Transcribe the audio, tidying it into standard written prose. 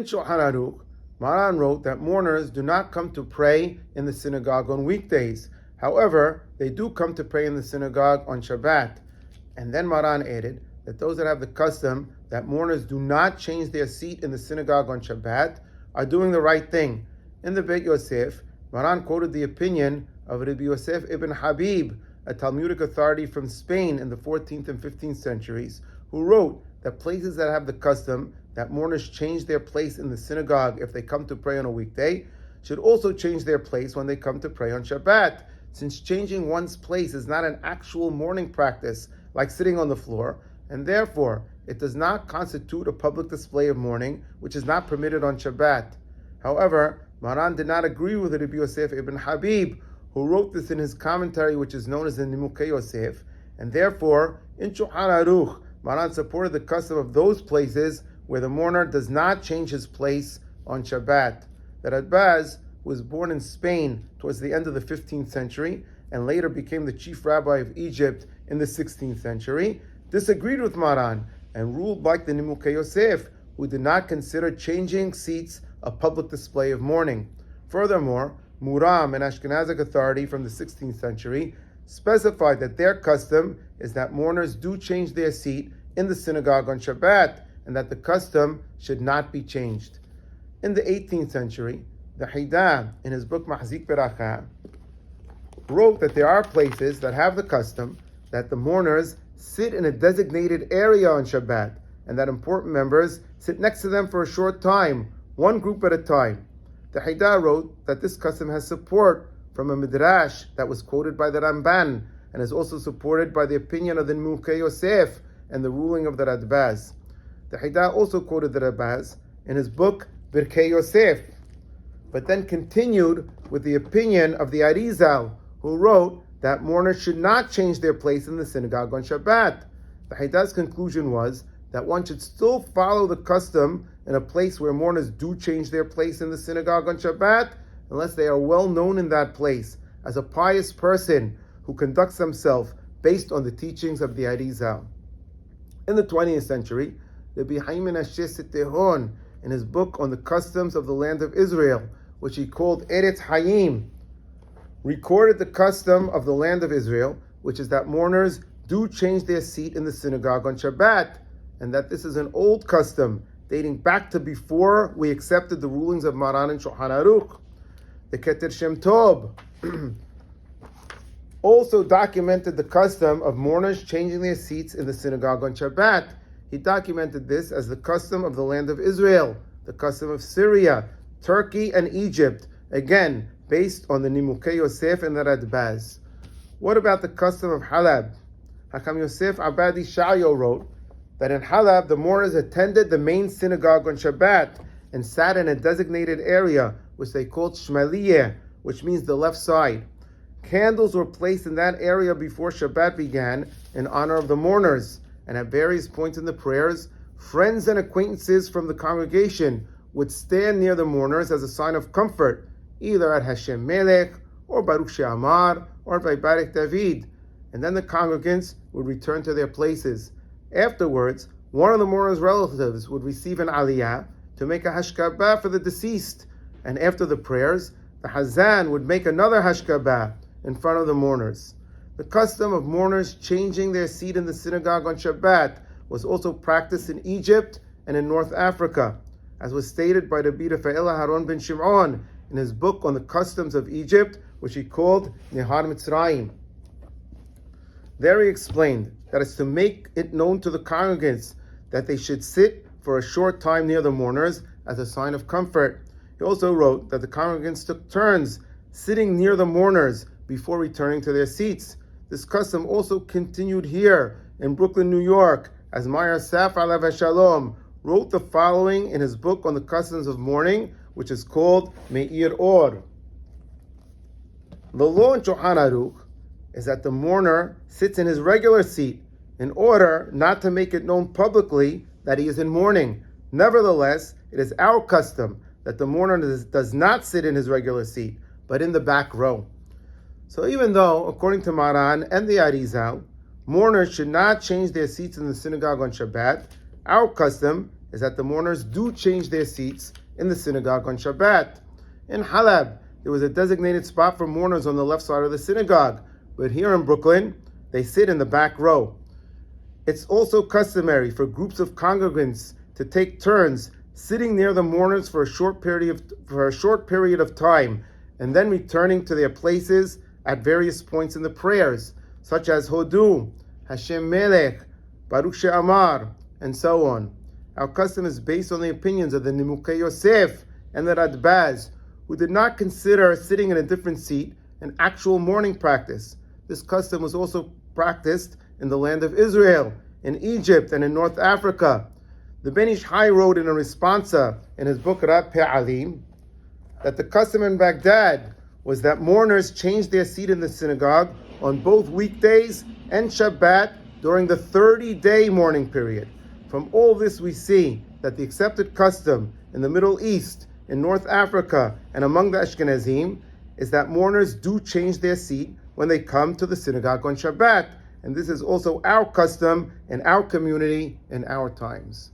In Shulchan Aruch, Maran wrote that mourners do not come to pray in the synagogue on weekdays. However, they do come to pray in the synagogue on Shabbat. And then Maran added that those that have the custom that mourners do not change their seat in the synagogue on Shabbat are doing the right thing. In the Beit Yosef, Maran quoted the opinion of Rabbi Yosef ibn Habib, a Talmudic authority from Spain in the 14th and 15th centuries, who wrote that places that have the custom that mourners change their place in the synagogue if they come to pray on a weekday should also change their place when they come to pray on Shabbat, since changing one's place is not an actual mourning practice like sitting on the floor, and therefore it does not constitute a public display of mourning, which is not permitted on Shabbat. However, Maran did not agree with Rabbi Yosef ibn Habib, who wrote this in his commentary, which is known as the Nimukei Yosef, and therefore, in Shulchan Aruch, Maran supported the custom of those places where the mourner does not change his place on Shabbat. The Radbaz was born in Spain towards the end of the 15th century and later became the chief rabbi of Egypt in the 16th century, disagreed with Maran and ruled like the Nimukei Yosef, who did not consider changing seats a public display of mourning. Furthermore, Muram, an Ashkenazic authority from the 16th century, specified that their custom is that mourners do change their seat in the synagogue on Shabbat, and that the custom should not be changed. In the 18th century, the Haidah, in his book Mahzik Beracha, wrote that there are places that have the custom that the mourners sit in a designated area on Shabbat, and that important members sit next to them for a short time, one group at a time. The Haidah wrote that this custom has support from a midrash that was quoted by the Ramban, and is also supported by the opinion of the Nimukei Yosef and the ruling of the Radbaz. The Haidah also quoted the Radbaz in his book Birkei Yosef, but then continued with the opinion of the Arizal, who wrote that mourners should not change their place in the synagogue on Shabbat. The Haidah's conclusion was that one should still follow the custom in a place where mourners do change their place in the synagogue on Shabbat, unless they are well known in that place as a pious person who conducts himself based on the teachings of the Arizal. In the 20th century, Rabbi Haim Menashe Tehon, in his book on the customs of the land of Israel, which he called Eretz Hayim, recorded the custom of the land of Israel, which is that mourners do change their seat in the synagogue on Shabbat, and that this is an old custom dating back to before we accepted the rulings of Maran and Shulchan Aruch. The Keter Shem Tov also documented the custom of mourners changing their seats in the synagogue on Shabbat. He documented this as the custom of the land of Israel, the custom of Syria, Turkey, and Egypt, again, based on the Nimukei Yosef and the Radbaz. What about the custom of Halab? Hakam Yosef Abadi Shayo wrote that in Halab, the mourners attended the main synagogue on Shabbat and sat in a designated area, which they called Shmaliyeh, which means the left side. Candles were placed in that area before Shabbat began in honor of the mourners, and at various points in the prayers, friends and acquaintances from the congregation would stand near the mourners as a sign of comfort, either at Hashem Melech, or Baruch She'amar, or by Baruch David, and then the congregants would return to their places. Afterwards, one of the mourners' relatives would receive an aliyah to make a hashkabah for the deceased, and after the prayers, the hazan would make another hashkabah in front of the mourners. The custom of mourners changing their seat in the synagogue on Shabbat was also practiced in Egypt and in North Africa, as was stated by Rabbi Rafael Aharon ben Shimon in his book on the customs of Egypt, which he called Nehar Mitzrayim. There he explained that it's to make it known to the congregants that they should sit for a short time near the mourners as a sign of comfort. He also wrote that the congregants took turns sitting near the mourners before returning to their seats. This custom also continued here in Brooklyn, New York, as Meir Saf Alav Shalom wrote the following in his book on the customs of mourning, which is called Meir Or. The law in Shulchan Aruch is that the mourner sits in his regular seat in order not to make it known publicly that he is in mourning. Nevertheless, it is our custom that the mourner does not sit in his regular seat, but in the back row. So even though, according to Maran and the Arizal, mourners should not change their seats in the synagogue on Shabbat, our custom is that the mourners do change their seats in the synagogue on Shabbat. In Halab, there was a designated spot for mourners on the left side of the synagogue, but here in Brooklyn, they sit in the back row. It's also customary for groups of congregants to take turns sitting near the mourners for a short period of time, and then returning to their places at various points in the prayers, such as Hodu, Hashem Melech, Baruch She'amar, and so on. Our custom is based on the opinions of the Nimukei Yosef and the Radbaz, who did not consider sitting in a different seat an actual mourning practice. This custom was also practiced in the land of Israel, in Egypt, and in North Africa. The Ben Ish Hai wrote in a responsa in his book Rab Pe'alim that the custom in Baghdad was that mourners changed their seat in the synagogue on both weekdays and Shabbat during the 30-day mourning period. From all this we see that the accepted custom in the Middle East, in North Africa, and among the Ashkenazim is that mourners do change their seat when they come to the synagogue on Shabbat. And this is also our custom in our community in our times.